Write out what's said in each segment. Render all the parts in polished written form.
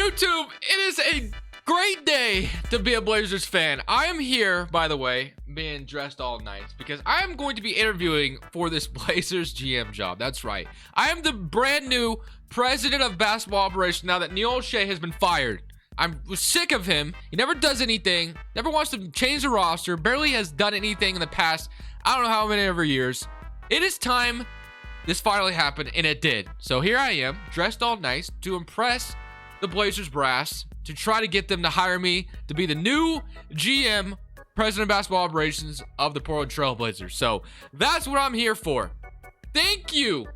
YouTube, it is a great day to be a Blazers fan. I am here, by the way, being dressed all nice because I am going to be interviewing for this Blazers GM job. That's right. I am the brand new president of basketball operations now that Neil Olshey has been fired. I'm sick of him. He never does anything, never wants to change the roster, barely has done anything in the past, I don't know how many ever years. It is time this finally happened, and it did. So here I am, dressed all nice to impress the Blazers brass, to try to get them to hire me to be the new GM, president of basketball operations of the Portland Trailblazers. So that's what I'm here for. Thank you.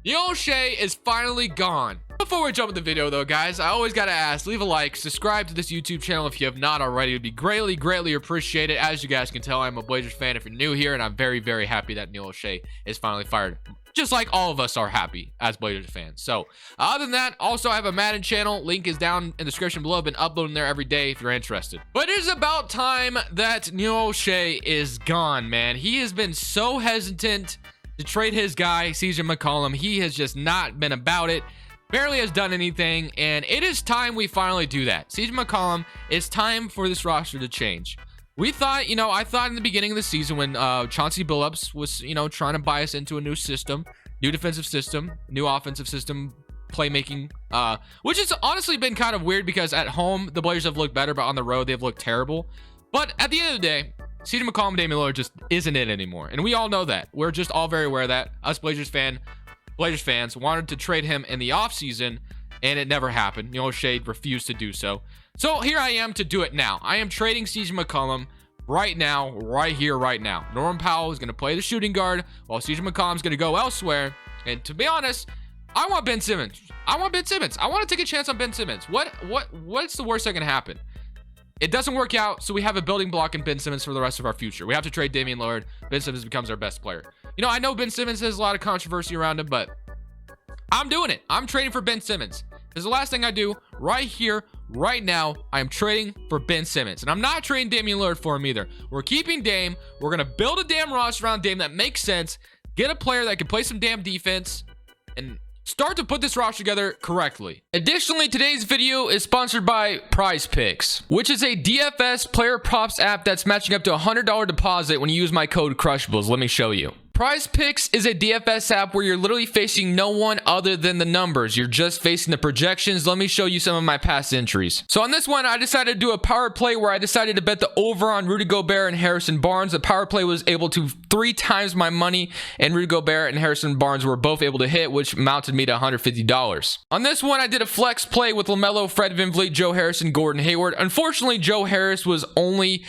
Neil Olshey is finally gone. Before we jump into the video though, guys, I always gotta ask, leave a like, subscribe to this YouTube channel if you have not already. It would be greatly appreciated. As you guys can tell, I'm a Blazers fan if you're new here, and I'm very happy that Neil Olshey is finally fired. Just like all of us are happy as Blazers fans. So other than that, also I have a Madden channel. Link is down in the description below. I've been uploading there every day if you're interested. But it is about time that Neil Olshey is gone, man. He has been so hesitant to trade his guy, CJ McCollum. He has just not been about it. Barely has done anything, and it is time we finally do that. CJ McCollum, it's time for this roster to change. We thought, I thought in the beginning of the season when Chauncey Billups was, trying to buy us into a new system, new defensive system, new offensive system, playmaking, which has honestly been kind of weird because at home, the Blazers have looked better, but on the road, they've looked terrible. But at the end of the day, CJ McCollum and Damian Lillard just isn't it anymore. And we all know that. We're just all very aware of that. Us Blazers fans wanted to trade him in the offseason, and it never happened. Neil Olshey refused to do so. So here I am to do it now. I am trading CJ McCollum right now, right here, right now. Norman Powell is going to play the shooting guard while CJ McCollum is going to go elsewhere. And to be honest, I want Ben Simmons. I want to take a chance on Ben Simmons. What's the worst that can happen? It doesn't work out, so we have a building block in Ben Simmons for the rest of our future. We have to trade Damian Lillard. Ben Simmons becomes our best player. I know Ben Simmons has a lot of controversy around him, but I'm doing it. I'm trading for Ben Simmons. This is the last thing I do right here, right now. I am trading for Ben Simmons, and I'm not trading Damian Lillard for him either. We're keeping Dame. We're going to build a damn roster around Dame that makes sense, get a player that can play some damn defense, and start to put this roster together correctly. Additionally, today's video is sponsored by Prize Picks, which is a DFS player props app that's matching up to a $100 deposit when you use my code Crushables. Let me show you. Prize Picks is a DFS app where you're literally facing no one other than the numbers. You're just facing the projections. Let me show you some of my past entries. So on this one, I decided to do a power play where I decided to bet the over on Rudy Gobert and Harrison Barnes. The power play was able to 3 times my money, and Rudy Gobert and Harrison Barnes were both able to hit, which mounted me to $150. On this one, I did a flex play with LaMelo, Fred VanVleet, Joe Harrison, Gordon Hayward. Unfortunately, Joe Harris was only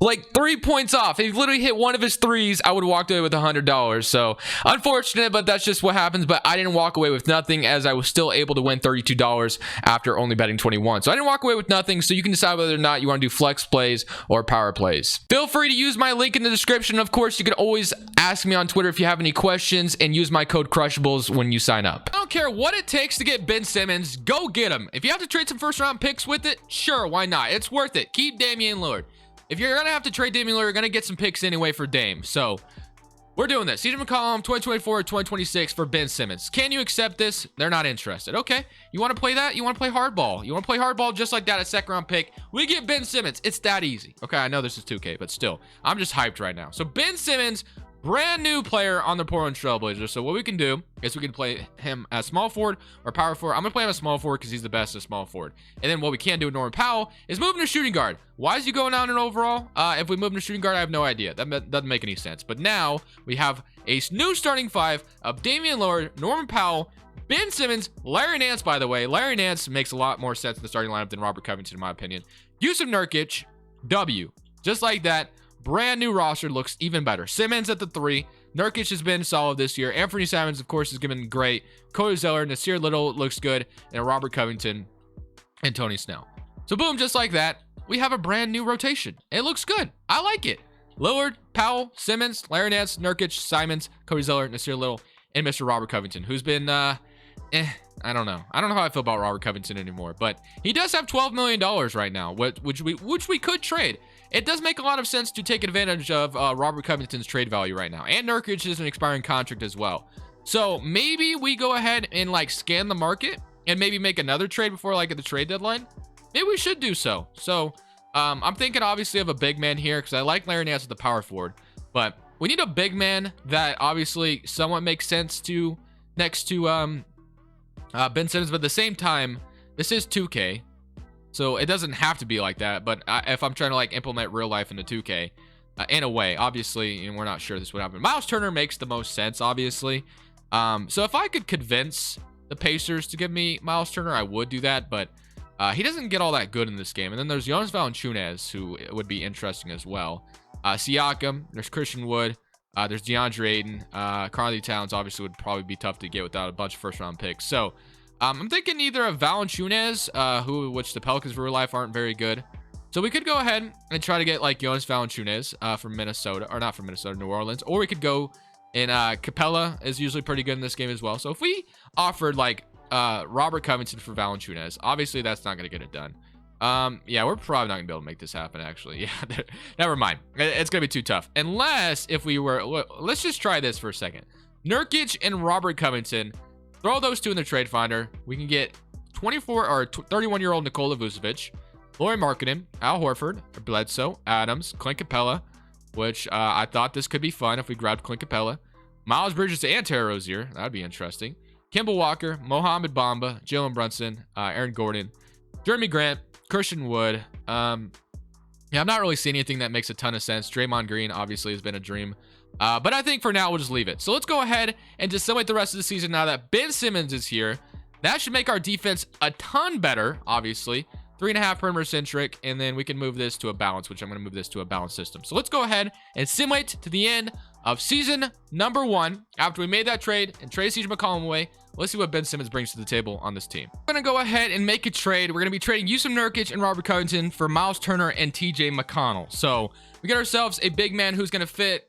like 3 points off. If he literally hit one of his threes, I would have walked away with $100. So unfortunate, but that's just what happens. But I didn't walk away with nothing, as I was still able to win $32 after only betting 21. So I didn't walk away with nothing. So you can decide whether or not you want to do flex plays or power plays. Feel free to use my link in the description. Of course, you can always ask me on Twitter if you have any questions, and use my code Crushables when you sign up. I don't care what it takes to get Ben Simmons. Go get him. If you have to trade some first round picks with it, sure, why not? It's worth it. Keep Damian Lillard. If you're going to have to trade Damian Lillard, you're going to get some picks anyway for Dame. So we're doing this. CJ McCollum, 2024 or 2026 for Ben Simmons. Can you accept this? They're not interested. Okay. You want to play that? You want to play hardball? You want to play hardball just like that, a second round pick? We get Ben Simmons. It's that easy. Okay. I know this is 2K, but still, I'm just hyped right now. So Ben Simmons, brand new player on the Portland Trailblazers. So what we can do is we can play him as small forward or power forward. I'm gonna play him as small forward because he's the best as small forward. And then what we can do with Norman Powell is move him to shooting guard. Why is he going down in overall? If we move him to shooting guard, I have no idea. That doesn't make any sense. But now we have a new starting 5 of Damian Lillard, Norman Powell, Ben Simmons, Larry Nance. By the way, Larry Nance makes a lot more sense in the starting lineup than Robert Covington, in my opinion. Yusuf Nurkic, W. Just like that. Brand new roster, looks even better. Simmons at the 3. Nurkic has been solid this year. Anthony Simons, of course, has been great. Cody Zeller, Nasir Little looks good. And Robert Covington and Tony Snell. So boom, just like that, we have a brand new rotation. It looks good. I like it. Lillard, Powell, Simmons, Larry Nance, Nurkic, Simons, Cody Zeller, Nasir Little, and Mr. Robert Covington, who's been, I don't know. I don't know how I feel about Robert Covington anymore, but he does have $12 million right now, which we could trade. It does make a lot of sense to take advantage of Robert Covington's trade value right now. And Nurkic is an expiring contract as well. So maybe we go ahead and like scan the market and maybe make another trade before like at the trade deadline, maybe we should do so. So I'm thinking obviously of a big man here because I like Larry Nance at the power forward, but we need a big man that obviously somewhat makes sense to next to Ben Simmons, but at the same time, this is 2K, so it doesn't have to be like that. But if I'm trying to like implement real life into 2K, in a way, obviously, and we're not sure this would happen. Miles Turner makes the most sense, obviously. So if I could convince the Pacers to give me Miles Turner, I would do that, but he doesn't get all that good in this game. And then there's Jonas Valanciunas, who would be interesting as well. Siakam, there's Christian Wood, there's DeAndre Ayton, Karl-Anthony Towns obviously would probably be tough to get without a bunch of first-round picks. So I'm thinking either of Valanciunas, which the Pelicans for real life aren't very good. So we could go ahead and try to get like Jonas Valanciunas from Minnesota, or not from Minnesota, New Orleans, or we could go in Capella is usually pretty good in this game as well. So if we offered like Robert Covington for Valanciunas, obviously that's not going to get it done. Yeah, we're probably not gonna be able to make this happen, actually. Yeah, never mind. It's gonna be too tough. Unless if we were, let's just try this for a second. Nurkic and Robert Covington, throw those two in the trade finder. We can get 24 or 31-year-old Nikola Vucevic, Lauri Markkanen, Al Horford, Bledsoe, Adams, Clint Capella, which I thought this could be fun if we grabbed Clint Capella, Miles Bridges and Terry Rozier. That'd be interesting. Kemba Walker, Mohamed Bamba, Jalen Brunson, Aaron Gordon, Jeremy Grant, Christian Wood. Yeah, I'm not really seeing anything that makes a ton of sense. Draymond Green obviously has been a dream. But I think for now we'll just leave it. So let's go ahead and just simulate the rest of the season now that Ben Simmons is here. That should make our defense a ton better, obviously. 3.5 perimeter centric, and then we can move this to a balance, which I'm going to move this to a balance system. So let's go ahead and simulate to the end of season number 1. After we made that trade and trade CJ McCollum away, let's see what Ben Simmons brings to the table on this team. We're going to go ahead and make a trade. We're going to be trading Yusuf Nurkic and Robert Covington for Miles Turner and TJ McConnell. So we get ourselves a big man who's going to fit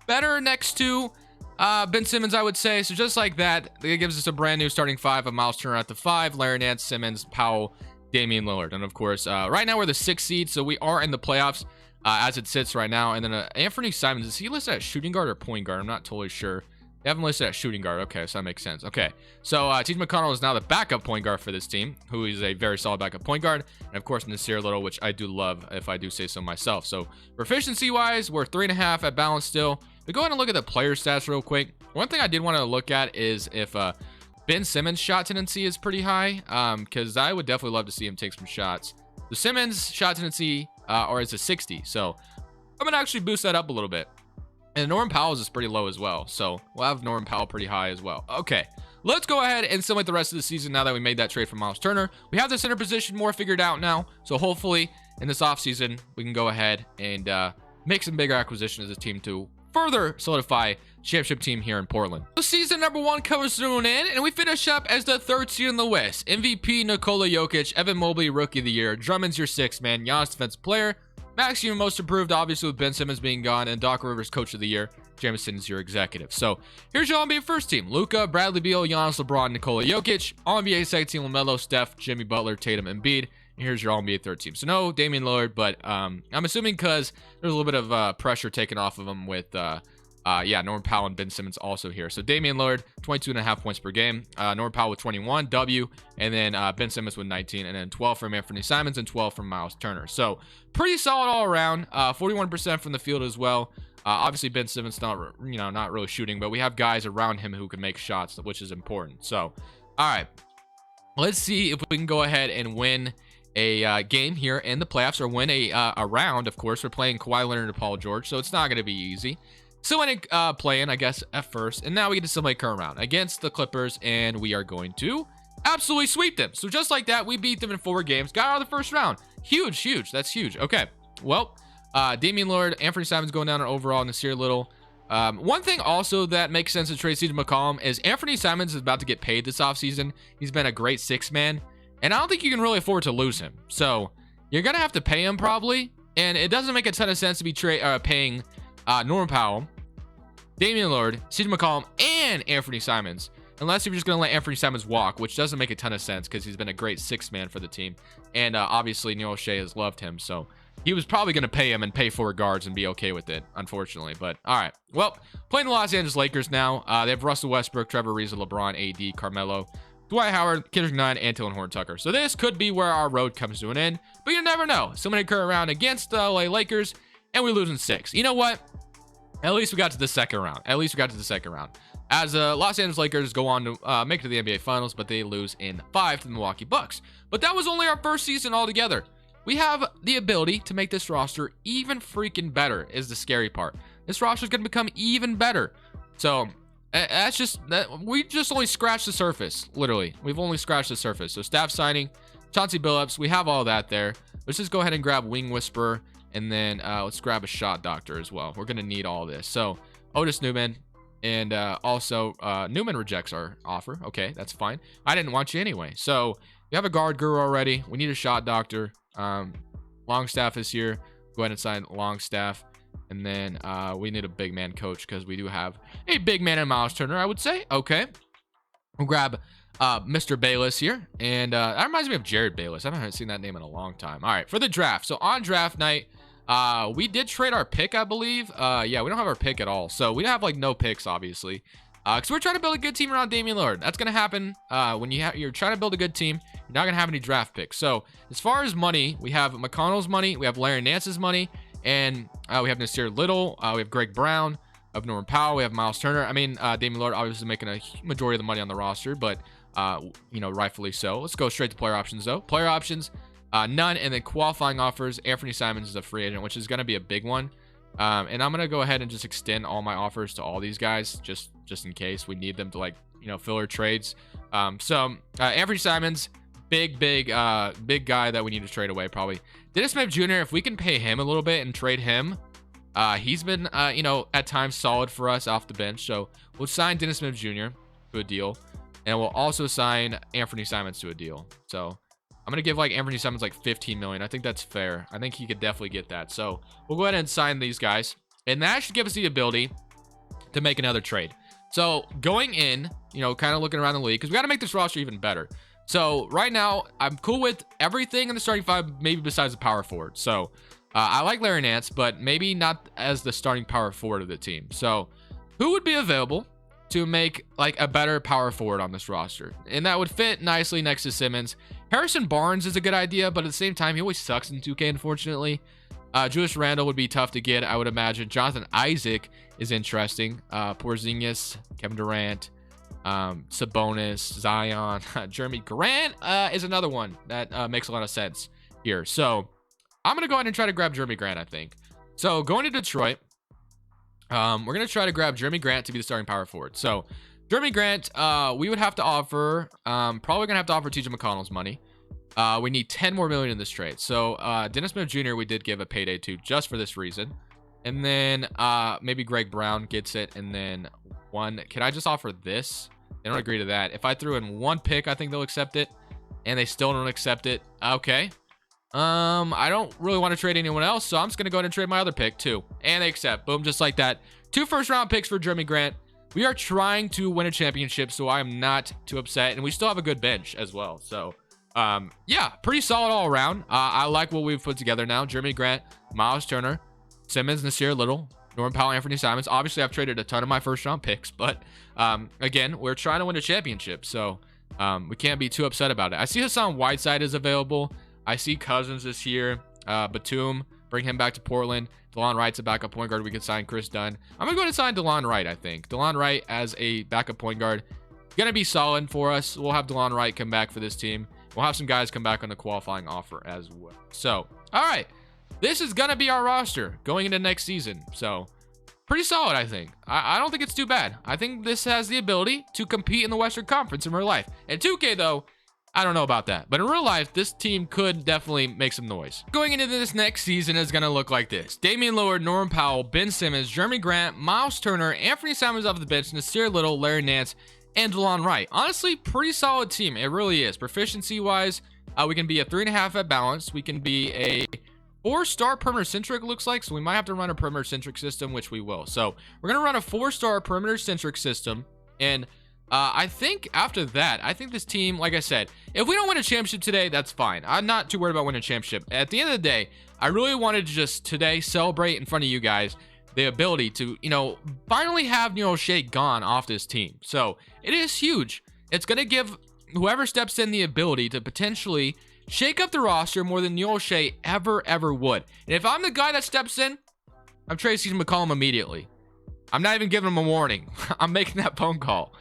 better next to Ben Simmons, I would say. So just like that, it gives us a brand new starting 5 of Miles Turner at the 5, Larry Nance, Simmons, Powell, Damian Lillard. And of course, right now we're the 6th seed, so we are in the playoffs as it sits right now. And then Anthony Simons, is he listed at shooting guard or point guard? I'm not totally sure. They haven't listed at shooting guard. Okay, so that makes sense. Okay, so TJ McConnell is now the backup point guard for this team, who is a very solid backup point guard. And of course, Nasir Little, which I do love, if I do say so myself. So proficiency-wise, we're 3.5 at balance still. But go ahead and look at the player stats real quick. One thing I did want to look at is if Ben Simmons' shot tendency is pretty high, because I would definitely love to see him take some shots. The Simmons' shot tendency is a 60, so I'm going to actually boost that up a little bit. And Norman Powell's is pretty low as well, so we'll have Norman Powell pretty high as well. Okay, let's go ahead and simulate the rest of the season now that we made that trade for Miles Turner. We have the center position more figured out now, so hopefully in this offseason we can go ahead and make some bigger acquisitions as a team to further solidify championship team here in Portland. So season number 1 covers through an end, and we finish up as the 3rd seed in the West. MVP Nikola Jokic, Evan Mobley Rookie of the Year, Drummond's your 6th man, Giannis Defensive Player, Maximum Most Improved obviously with Ben Simmons being gone, and Doc Rivers Coach of the Year. Jameson is your executive. So here's your All-NBA first team: Luka, Bradley Beal, Giannis, LeBron, Nikola Jokic. All-NBA second team: LaMelo, Steph, Jimmy Butler, Tatum, Embiid. And here's your All-NBA third team. So no Damian Lillard, but I'm assuming because there's a little bit of pressure taken off of him with Norman Powell and Ben Simmons also here. So Damian Lillard, 22.5 points per game. Norman Powell with 21, W. And then Ben Simmons with 19. And then 12 from Anthony Simons and 12 from Miles Turner. So pretty solid all around. 41% from the field as well. Obviously, Ben Simmons not really shooting, but we have guys around him who can make shots, which is important. So, all right. Let's see if we can go ahead and win a game here in the playoffs, or win a round. Of course, we're playing Kawhi Leonard and Paul George, so it's not going to be easy. So winning play-in, I guess, at first. And now we get to simulate current round against the Clippers, and we are going to absolutely sweep them. So just like that, we beat them in 4 games. Got out of the first round. Huge, huge. That's huge. Okay. Well, Damian Lillard, Anthony Simons going down overall, Nasir Little. One thing also that makes sense to trade CJ McCollum is Anthony Simons is about to get paid this offseason. He's been a great 6-man, and I don't think you can really afford to lose him. So you're going to have to pay him probably, and it doesn't make a ton of sense to be paying Norman Powell, Damian Lillard, CJ McCollum, and Anthony Simons, unless you're just going to let Anthony Simons walk, which doesn't make a ton of sense because he's been a great 6-man for the team. And obviously, Neil Olshey has loved him, so he was probably going to pay him and pay 4 guards and be okay with it, unfortunately. But all right, well, playing the Los Angeles Lakers now. They have Russell Westbrook, Trevor Ariza, LeBron, AD, Carmelo, Dwight Howard, Kendrick Nunn, and Tillman Horton-Tucker. So this could be where our road comes to an end, but you never know. Somebody occur around against the LA Lakers, and we lose in 6. You know what? At least we got to the second round. As Los Angeles Lakers go on to make it to the NBA Finals, but they lose in 5 to the Milwaukee Bucks. But that was only our first season altogether. We have the ability to make this roster even freaking better, is the scary part. This roster is going to become even better. So we just only scratched the surface, literally. We've only scratched the surface. So staff signing, Chauncey Billups, we have all that there. Let's just go ahead and grab Wing Whisperer, and then let's grab a shot doctor as well. We're going to need all this. So Otis Newman, and also Newman rejects our offer. Okay, that's fine. I didn't want you anyway. So you have a guard guru already. We need a shot doctor. Longstaff is here. Go ahead and sign Longstaff. And then we need a big man coach because we do have a big man in Miles Turner, I would say. Okay. We'll grab Mr. Bayless here. And that reminds me of Jared Bayless. I haven't seen that name in a long time. All right, for the draft. So on draft night, we did trade our pick, I believe. Yeah, we don't have our pick at all. So we have like no picks, obviously. Because we're trying to build a good team around Damian Lillard. That's going to happen when you're trying to build a good team. You're not going to have any draft picks. So as far as money, we have McConnell's money. We have Larry Nance's money. And we have Nasir Little, we have Greg Brown, we have Norman Powell, we have Miles Turner. I mean, Damian Lillard obviously making a majority of the money on the roster, but, you know, rightfully so. Let's go straight to player options, though. Player options, none, and then qualifying offers. Anthony Simons is a free agent, which is going to be a big one. And I'm going to go ahead and just extend all my offers to all these guys, just in case we need them to, like, you know, filler trades. So Anthony Simons, big guy that we need to trade away, probably. Dennis Smith Jr., if we can pay him a little bit and trade him, he's been, you know, at times solid for us off the bench. So we'll sign Dennis Smith Jr. to a deal, and we'll also sign Anthony Simons to a deal. So I'm going to give, like, Anthony Simons, like, $15 million. I think that's fair. I think he could definitely get that. So we'll go ahead and sign these guys, and that should give us the ability to make another trade. So going in, you know, kind of looking around the league, because we got to make this roster even better. So right now, I'm cool with everything in the starting 5, maybe besides the power forward. So I like Larry Nance, but maybe not as the starting power forward of the team. So who would be available to make like a better power forward on this roster? And that would fit nicely next to Simmons. Harrison Barnes is a good idea, but at the same time, he always sucks in 2K, unfortunately. Julius Randle would be tough to get, I would imagine. Jonathan Isaac is interesting. Porzingis, Kevin Durant, Sabonis, Zion, Jeremy Grant is another one that makes a lot of sense here. So I'm going to go ahead and try to grab Jeremy Grant, I think. So going to Detroit, we're going to try to grab Jeremy Grant to be the starting power forward. So Jeremy Grant, we would have to offer, probably going to have to offer TJ McConnell's money. We need $10 more million in this trade. So Dennis Smith Jr. we did give a payday to just for this reason. And then maybe Greg Brown gets it. And then can I just offer this? They don't agree to that. If I threw in one pick, I think they'll accept it. And they still don't accept it. Okay. I don't really want to trade anyone else, so I'm just going to go ahead and trade my other pick too. And they accept. Boom, just like that. 2 first-round picks for Jeremy Grant. We are trying to win a championship, so I am not too upset. And we still have a good bench as well. So, yeah, pretty solid all around. I like what we've put together now. Jeremy Grant, Miles Turner, Simmons, Nasir Little, Norman Powell, Anthony Simons. Obviously, I've traded a ton of my first-round picks, but again, we're trying to win a championship, so we can't be too upset about it. I see Hassan Whiteside is available. I see Cousins is here. Batum, bring him back to Portland. DeLon Wright's a backup point guard. We could sign Chris Dunn. I'm going to go ahead and sign DeLon Wright, I think. DeLon Wright as a backup point guard. Going to be solid for us. We'll have DeLon Wright come back for this team. We'll have some guys come back on the qualifying offer as well. So, all right. This is going to be our roster going into next season. So, pretty solid, I think. I don't think it's too bad. I think this has the ability to compete in the Western Conference in real life. And 2K, though, I don't know about that. But in real life, this team could definitely make some noise. Going into this next season is going to look like this. Damian Lillard, Norman Powell, Ben Simmons, Jeremy Grant, Miles Turner, Anthony Simons off the bench, Nasir Little, Larry Nance, and DeLon Wright. Honestly, pretty solid team. It really is. Proficiency-wise, we can be a 3.5 at balance. We can be a 4-star perimeter-centric, looks like. So we might have to run a perimeter-centric system, which we will. So we're going to run a 4-star perimeter-centric system. And I think after that, I think this team, like I said, if we don't win a championship today, that's fine. I'm not too worried about winning a championship. At the end of the day, I really wanted to just today celebrate in front of you guys the ability to, you know, finally have Neil Olshey gone off this team. So it is huge. It's going to give whoever steps in the ability to potentially shake up the roster more than Neil Olshey ever would. And if I'm the guy that steps in, I'm Tracy McCollum immediately. I'm not even giving him a warning. I'm making that phone call.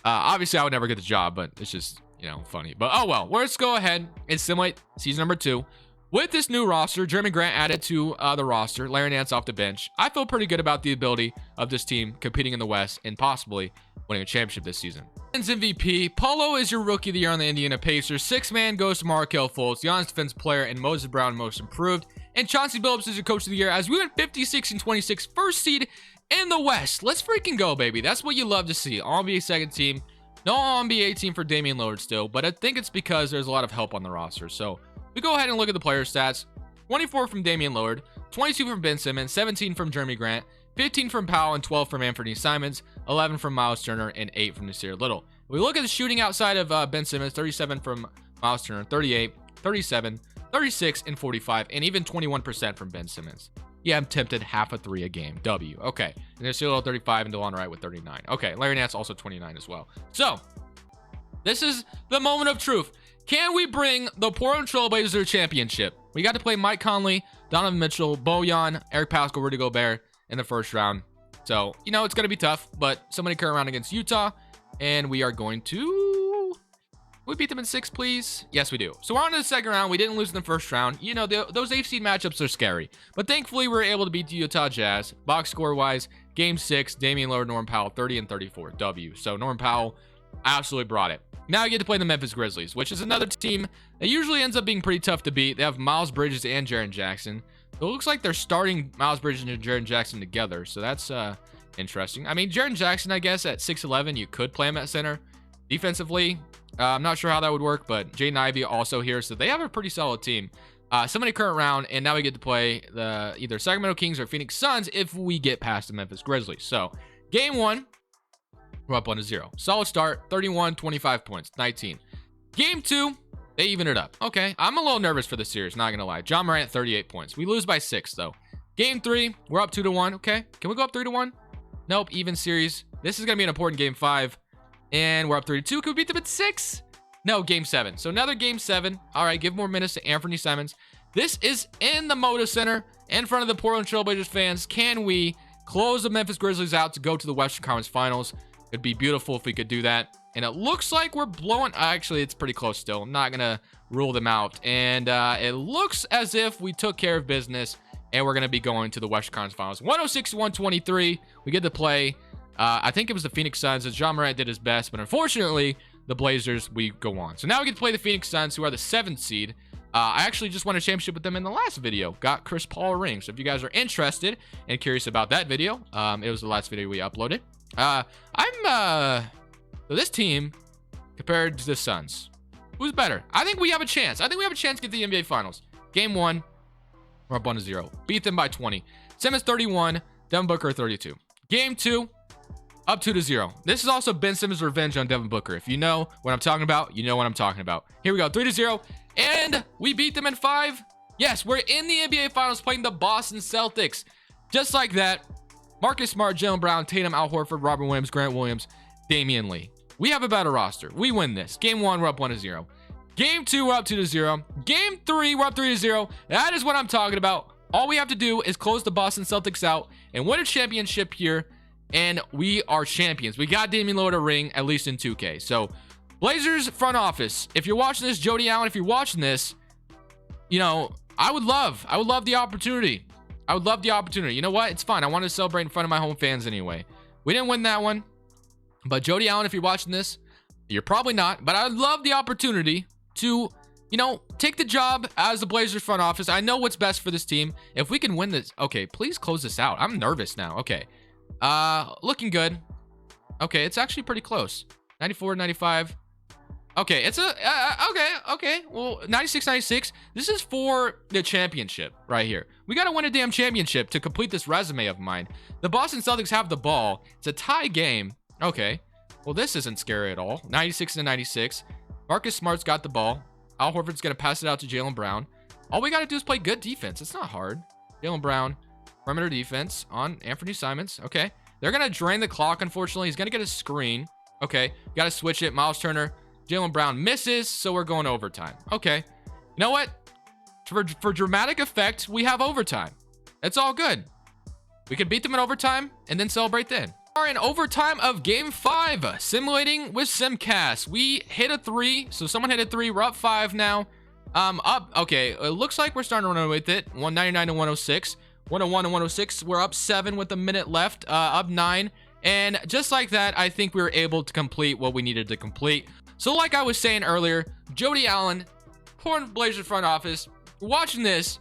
Obviously, I would never get the job, but it's just, funny. But oh well, let's go ahead and simulate season number 2. With this new roster, Jeremy Grant added to the roster, Larry Nance off the bench. I feel pretty good about the ability of this team competing in the West and possibly winning a championship this season. MVP, Polo is your Rookie of the Year on the Indiana Pacers. 6th man goes to Markelle Fultz, the honest defense player, and Moses Brown most improved. And Chauncey Billups is your Coach of the Year as we went 56-26, first seed in the West. Let's freaking go, baby. That's what you love to see. All-NBA second team. No All-NBA team for Damian Lillard still, but I think it's because there's a lot of help on the roster. So we go ahead and look at the player stats. 24 from Damian Lillard, 22 from Ben Simmons, 17 from Jeremy Grant, 15 from Powell, and 12 from Anthony Simons, 11 from Miles Turner, and 8 from Nasir Little. We look at the shooting outside of Ben Simmons, 37 from Miles Turner, 38, 37, 36, and 45, and even 21% from Ben Simmons. Yeah, I'm tempted half a 3 a game. W. Okay. And there's Nasir Little 35 and DeLon Wright with 39. Okay. Larry Nance also 29 as well. So this is the moment of truth. Can we bring the Portland Trailblazers to a championship? We got to play Mike Conley, Donovan Mitchell, Bojan, Eric Pascal, Rudy Gobert in the first round. So, it's going to be tough, but somebody current round against Utah, and we are going to... We beat them in 6, please? Yes, we do. So we're on to the second round. We didn't lose in the first round. Those AFC matchups are scary. But thankfully, we were able to beat the Utah Jazz. Box score-wise, Game 6, Damian Lillard, Norman Powell, 30 and 34. W. So Norman Powell absolutely brought it. Now I get to play the Memphis Grizzlies, which is another team that usually ends up being pretty tough to beat. They have Miles Bridges and Jaren Jackson. So it looks like they're starting Miles Bridges and Jaren Jackson together. So that's interesting. I mean, Jaren Jackson, I guess, at 6'11", you could play him at center. Defensively, I'm not sure how that would work, but Jaden Ivey also here. So they have a pretty solid team. Somebody current round, and now we get to play the either Sacramento Kings or Phoenix Suns if we get past the Memphis Grizzlies. So game 1. We're up 1-0. Solid start, 31, 25 points, 19. Game 2, they even it up. Okay, I'm a little nervous for this series, not going to lie. John Morant, 38 points. We lose by 6, though. Game 3, we're up 2-1. Okay, can we go up 3-1? Nope, even series. This is going to be an important game 5. And we're up 3-2. Can we beat them at 6? No, game 7. So another game 7. All right, give more minutes to Anthony Simons. This is in the Moda Center in front of the Portland Trailblazers fans. Can we close the Memphis Grizzlies out to go to the Western Conference Finals? It'd be beautiful if we could do that. And it looks like we're blowing... Actually, it's pretty close still. I'm not going to rule them out. And it looks as if we took care of business. And we're going to be going to the Western Conference Finals. 106-123. We get to play... I think it was the Phoenix Suns, as John Morant did his best. But unfortunately, the Blazers, we go on. So now we get to play the Phoenix Suns, who are the 7th seed. I actually just won a championship with them in the last video. Got Chris Paul a ring. So if you guys are interested and curious about that video, it was the last video we uploaded. This team compared to the Suns, who's better? I think we have a chance. I think we have a chance to get to the NBA Finals. Game 1, we're up 1-0. Beat them by 20. Simmons 31, Devin Booker 32. Game 2, up 2-0. This is also Ben Simmons' revenge on Devin Booker. If you know what I'm talking about, you know what I'm talking about. Here we go, 3-0, and we beat them in 5. Yes, we're in the NBA Finals playing the Boston Celtics. Just like that. Marcus Smart, Jaylen Brown, Tatum, Al Horford, Robert Williams, Grant Williams, Damian Lee. We have a better roster. We win this. Game 1, we're up 1-0. Game 2, we're up 2-0. Game 3, we're up 3-0. That is what I'm talking about. All we have to do is close the Boston Celtics out and win a championship here, and we are champions. We got Damian Lillard a ring, at least in 2K. So, Blazers front office, if you're watching this, Jody Allen, if you're watching this, I would love the opportunity. I would love the opportunity. You know what? It's fine. I wanted to celebrate in front of my home fans anyway. We didn't win that one. But Jody Allen, if you're watching this, you're probably not. But I'd love the opportunity to, take the job as the Blazers front office. I know what's best for this team. If we can win this. Okay, please close this out. I'm nervous now. Okay. Looking good. Okay, it's actually pretty close. 94, 95. Okay, it's okay. Well, 96-96. This is for the championship right here. We got to win a damn championship to complete this resume of mine. The Boston Celtics have the ball. It's a tie game. Okay. Well, this isn't scary at all. 96-96. Marcus Smart's got the ball. Al Horford's going to pass it out to Jaylen Brown. All we got to do is play good defense. It's not hard. Jaylen Brown, perimeter defense on Anthony Simons. Okay. They're going to drain the clock, unfortunately. He's going to get a screen. Okay. Got to switch it. Miles Turner Jaylen Brown misses, so we're going overtime. Okay. You know what? For dramatic effect, we have overtime. It's all good. We could beat them in overtime and then celebrate then. We're in overtime of game 5, simulating with Simcast. We hit a 3, so someone hit a 3. We're up 5 now. Okay, it looks like we're starting to run with it. 199 to 106. 101 to 106. We're up 7 with a minute left, up 9. And just like that, I think we were able to complete what we needed to complete. So like I was saying earlier, Jody Allen, Portland Blazers front office, watching this,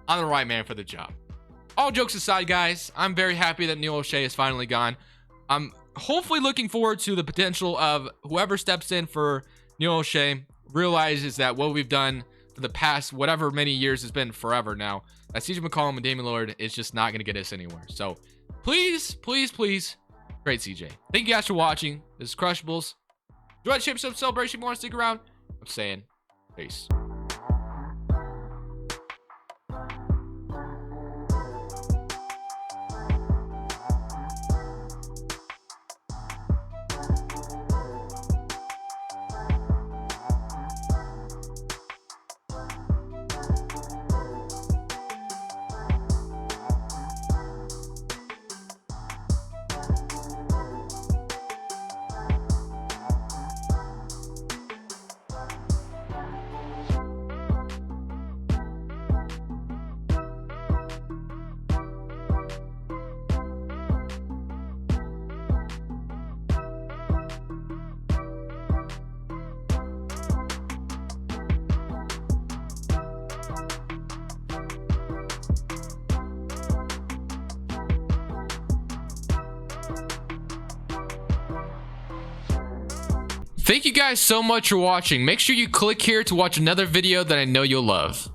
I'm the right man for the job. All jokes aside, guys, I'm very happy that Neil Olshey is finally gone. I'm hopefully looking forward to the potential of whoever steps in for Neil Olshey realizes that what we've done for the past whatever many years has been forever now, that CJ McCollum and Damian Lillard is just not going to get us anywhere. So please, please, please, great CJ. Thank you guys for watching. This is Crushables. Enjoy the championship celebration if you want to stick around. I'm saying peace. Thank you guys so much for watching. Make sure you click here to watch another video that I know you'll love.